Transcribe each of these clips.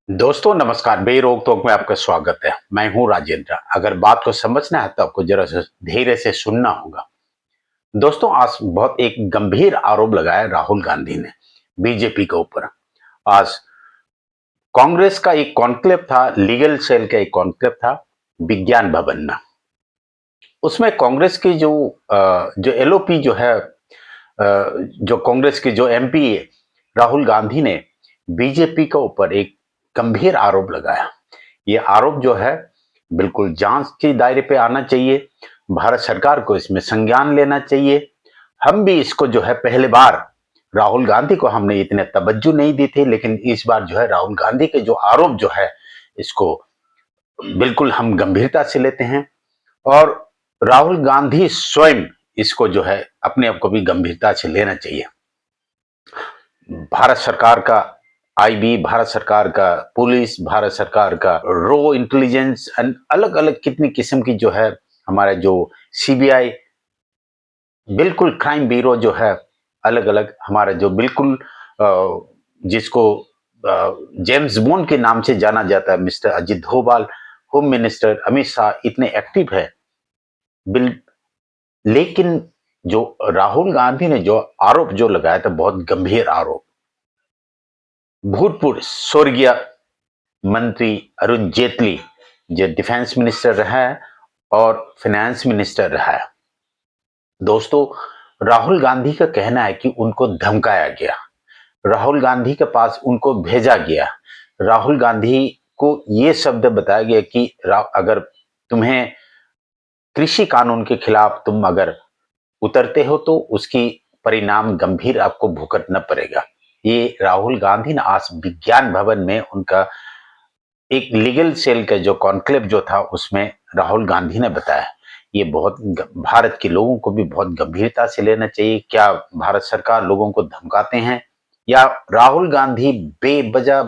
दोस्तों नमस्कार, बेरोक टोक में आपका स्वागत है। मैं हूं राजेंद्र। अगर बात को समझना है तो आपको जरा से धीरे से सुनना होगा। दोस्तों, आज बहुत एक गंभीर आरोप लगाया राहुल गांधी ने बीजेपी के ऊपर। आज कांग्रेस का एक कॉन्क्लेव था, लीगल सेल का एक कॉन्क्लेव था विज्ञान भवन में। उसमें कांग्रेस की जो एलओपी जो है, जो कांग्रेस की जो एमपी है राहुल गांधी ने बीजेपी के ऊपर एक गंभीर आरोप लगाया। ये आरोप जो है बिल्कुल जांच के दायरे पे आना चाहिए। भारत सरकार को इसमें संज्ञान लेना चाहिए। हम भी इसको जो है पहले बार राहुल गांधी को हमने इतने तवज्जो नहीं दी थी, लेकिन इस बार जो है राहुल गांधी के जो आरोप जो है इसको बिल्कुल हम गंभीरता से लेते हैं। और राहुल गांधी स्वयं इसको जो है अपने आप को भी गंभीरता से लेना चाहिए। भारत सरकार का आईबी, भारत सरकार का पुलिस, भारत सरकार का रो इंटेलिजेंस, अलग अलग कितनी किस्म की जो है हमारे जो सीबीआई, बिल्कुल क्राइम ब्यूरो जो है, अलग अलग हमारा जो बिल्कुल जिसको जेम्स बॉन्ड के नाम से जाना जाता है, mister Ajit Doval, home minister Amit Shah इतने एक्टिव है। लेकिन जो राहुल गांधी ने जो आरोप जो लगाया था, बहुत गंभीर आरोप। भूतपूर्व स्वर्गीय मंत्री अरुण जेटली जो डिफेंस मिनिस्टर रहा है और फाइनेंस मिनिस्टर रहा है। दोस्तों, राहुल गांधी का कहना है कि उनको धमकाया गया, राहुल गांधी के पास उनको भेजा गया, राहुल गांधी को यह शब्द बताया गया कि अगर तुम्हें कृषि कानून के खिलाफ तुम अगर उतरते हो तो उसकी परिणाम गंभीर आपको भुगतना पड़ेगा। ये राहुल गांधी ने आज विज्ञान भवन में उनका एक लीगल सेल का जो कॉन्क्लेव जो था उसमें राहुल गांधी ने बताया। ये बहुत भारत के लोगों को भी बहुत गंभीरता से लेना चाहिए। क्या भारत सरकार लोगों को धमकाते हैं या राहुल गांधी बेवजह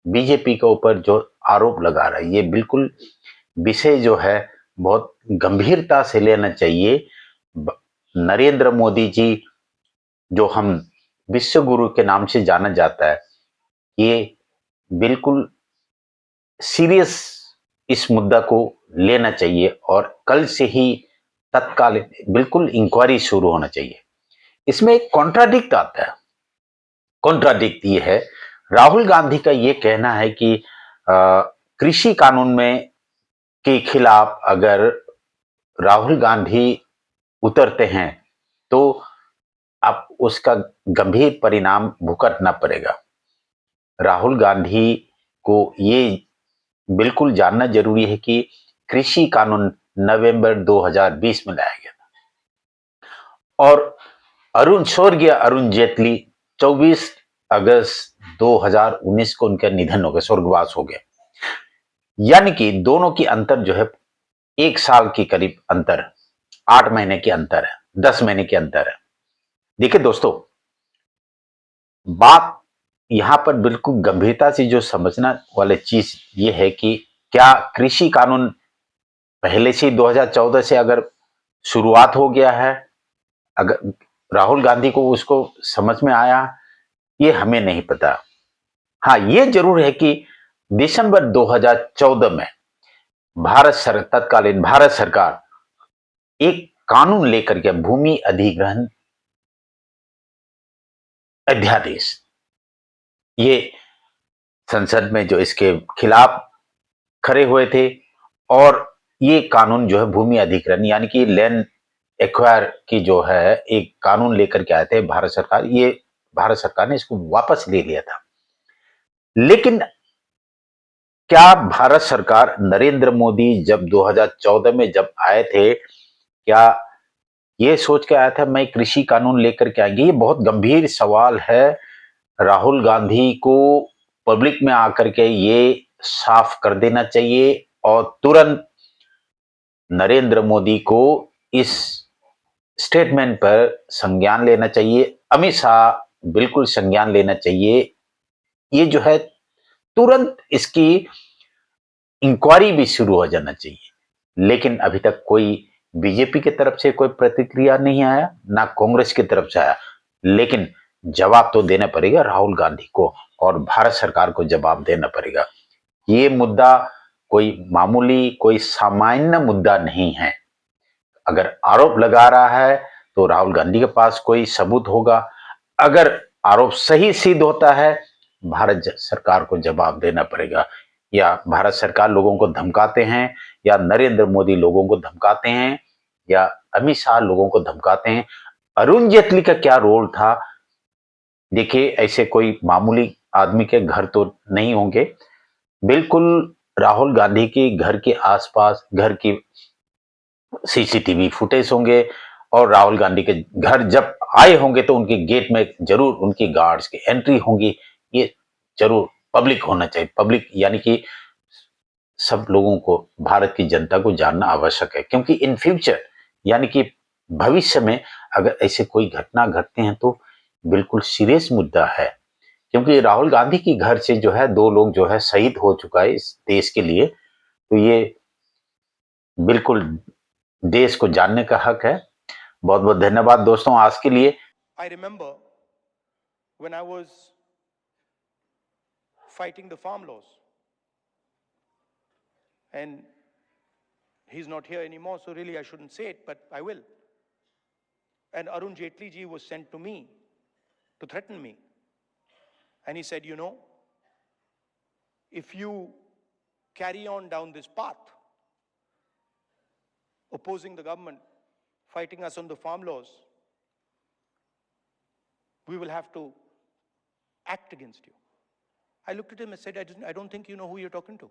बीजेपी के ऊपर जो आरोप लगा रहा है, ये बिल्कुल विषय जो है बहुत गंभीरता से लेना चाहिए। नरेंद्र मोदी जी, जो हम विश्व गुरु के नाम से जाना जाता है, ये बिल्कुल सीरियस इस मुद्दा को लेना चाहिए और कल से ही तत्काल बिल्कुल इंक्वायरी शुरू होना चाहिए। इसमें एक कॉन्ट्राडिक्ट आता है। कॉन्ट्राडिक्ट ये है, राहुल गांधी का ये कहना है कि कृषि कानून में के खिलाफ अगर राहुल गांधी उतरते हैं तो अब उसका गंभीर परिणाम भुगतना पड़ेगा। राहुल गांधी को ये बिल्कुल जानना जरूरी है कि कृषि कानून नवंबर 2020 में लाया गया था और स्वर्गीय अरुण जेटली 24 अगस्त 2019 को उनका निधन हो गया, स्वर्गवास हो गया। यानी कि दोनों की अंतर जो है 1 साल की करीब अंतर, 8 महीने की अंतर है, 10 महीने की अंतर है। देखिए दोस्तों, बात यहां पर बिल्कुल गंभीरता से जो समझना वाली चीज ये है कि क्या कृषि कानून पहले से 2014 से अगर शुरुआत हो गया है, अगर राहुल गांधी को उसको समझ में आया, ये हमें नहीं पता। हाँ, ये जरूर है कि दिसंबर 2014 में तत्कालीन भारत सरकार एक कानून लेकर के, भूमि अधिग्रहण अध्यादेश, ये संसद में जो इसके खिलाफ खड़े हुए थे और ये कानून जो है भूमि अधिग्रहण यानी कि लैंड एक्वायर की जो है एक कानून लेकर के आए थे भारत सरकार। ये भारत सरकार ने इसको वापस ले लिया था। लेकिन क्या भारत सरकार, नरेंद्र मोदी जब 2014 में जब आए थे, क्या ये सोच के आया था मैं कृषि कानून लेकर के आएंगे? ये बहुत गंभीर सवाल है। राहुल गांधी को पब्लिक में आकर के ये साफ कर देना चाहिए और तुरंत नरेंद्र मोदी को इस स्टेटमेंट पर संज्ञान लेना चाहिए। अमित शाह बिल्कुल संज्ञान लेना चाहिए। ये जो है तुरंत इसकी इंक्वायरी भी शुरू हो जाना चाहिए। लेकिन अभी तक कोई बीजेपी की तरफ से कोई प्रतिक्रिया नहीं आया, ना कांग्रेस की तरफ से आया। लेकिन जवाब तो देना पड़ेगा राहुल गांधी को और भारत सरकार को जवाब देना पड़ेगा। ये मुद्दा कोई मामूली, कोई सामान्य मुद्दा नहीं है। अगर आरोप लगा रहा है तो राहुल गांधी के पास कोई सबूत होगा। अगर आरोप सही सिद्ध होता है, भारत सरकार को जवाब देना पड़ेगा। या भारत सरकार लोगों को धमकाते हैं, या नरेंद्र मोदी लोगों को धमकाते हैं, या अमित शाह लोगों को धमकाते हैं। अरुण जेटली का क्या रोल था? देखिए, ऐसे कोई मामूली आदमी के घर तो नहीं होंगे। बिल्कुल राहुल गांधी के घर के आसपास घर की सीसीटीवी फुटेज होंगे, और राहुल गांधी के घर जब आए होंगे तो उनके गेट में जरूर उनकी गार्ड्स की एंट्री होंगी। ये जरूर पब्लिक होना चाहिए। पब्लिक यानी कि सब लोगों को, भारत की जनता को जानना आवश्यक है, क्योंकि इन फ्यूचर यानी कि भविष्य में अगर ऐसे कोई घटना घटते हैं तो बिल्कुल सीरियस मुद्दा है। क्योंकि राहुल गांधी की घर से जो है 2 लोग जो है शहीद हो चुका है इस देश के लिए, तो ये बिल्कुल देश को जानने का हक है। बहुत बहुत धन्यवाद दोस्तों आज के लिए। I remember when I was fighting the farm laws, and he's not here anymore, so really I shouldn't say it, but I will. And Arun Jaitley ji was sent to me to threaten me. And he said, you know, if you carry on down this path, opposing the government, fighting us on the farm laws, we will have to act against you. I looked at him and said, I don't think you know who you're talking to.